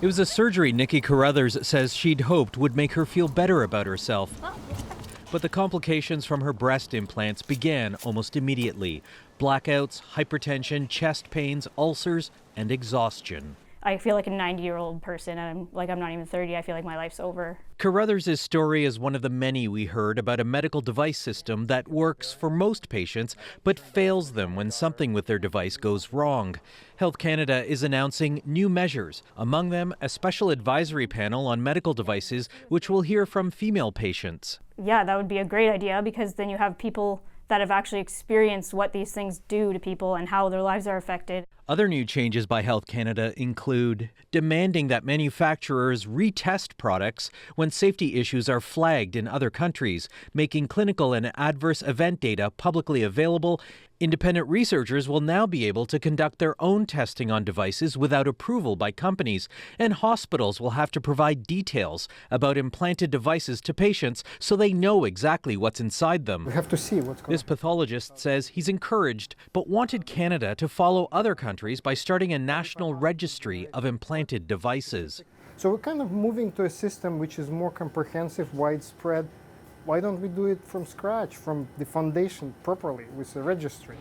It was a surgery Nikki Carruthers says she'd hoped would make her feel better about herself. But the complications from her breast implants began almost immediately. Blackouts, hypertension, chest pains, ulcers, and exhaustion. I feel like a 90-year-old person, and I'm not even 30. I feel like my life's over. Carruthers' story is one of the many we heard about a medical device system that works for most patients, but fails them when something with their device goes wrong. Health Canada is announcing new measures, among them a special advisory panel on medical devices, which will hear from female patients. Yeah, that would be a great idea, because then you have people that have actually experienced what these things do to people and how their lives are affected. Other new changes by Health Canada include demanding that manufacturers retest products when safety issues are flagged in other countries, making clinical and adverse event data publicly available. Independent researchers will now be able to conduct their own testing on devices without approval by companies, and hospitals will have to provide details about implanted devices to patients so they know exactly what's inside them. We have to see what's going on. This pathologist says he's encouraged, but wanted Canada to follow other countries by starting a national registry of implanted devices. So we're kind of moving to a system which is more comprehensive, widespread. Why don't we do it from scratch, from the foundation properly, with a registry?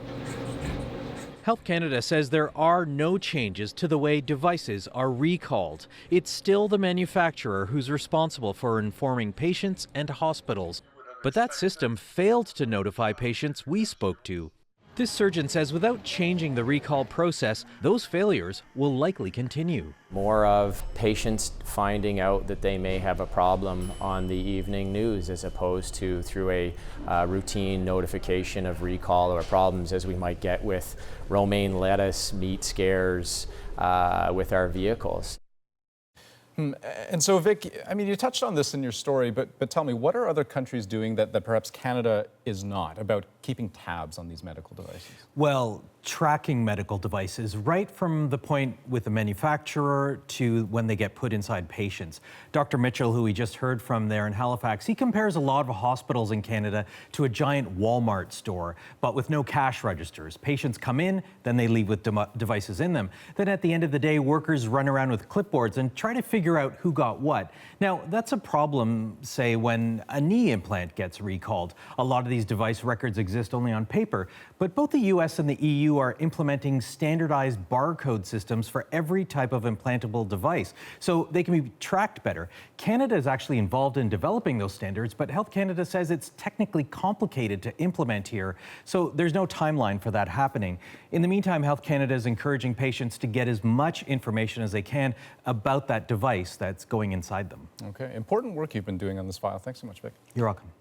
Health Canada says there are no changes to the way devices are recalled. It's still the manufacturer who's responsible for informing patients and hospitals. But that system failed to notify patients we spoke to. This surgeon says without changing the recall process, those failures will likely continue. More of patients finding out that they may have a problem on the evening news as opposed to through a routine notification of recall or problems as we might get with romaine lettuce, meat scares with our vehicles. And so, Vic, I mean, you touched on this in your story, but tell me, what are other countries doing that perhaps Canada is not about keeping tabs on these medical devices? Well, tracking medical devices right from the point with the manufacturer to when they get put inside patients. Dr. Mitchell, who we just heard from there in Halifax, he compares a lot of hospitals in Canada to a giant Walmart store, but with no cash registers. Patients come in, then they leave with devices in them. Then at the end of the day, workers run around with clipboards and try to figure out who got what. Now, that's a problem, say, when a knee implant gets recalled. A lot of these device records exist only on paper, but both the US and the EU are implementing standardized barcode systems for every type of implantable device, so they can be tracked better. Canada is actually involved in developing those standards, but Health Canada says it's technically complicated to implement here, so there's no timeline for that happening. In the meantime, Health Canada is encouraging patients to get as much information as they can about that device that's going inside them. Okay, important work you've been doing on this file. Thanks so much, Vic. You're welcome.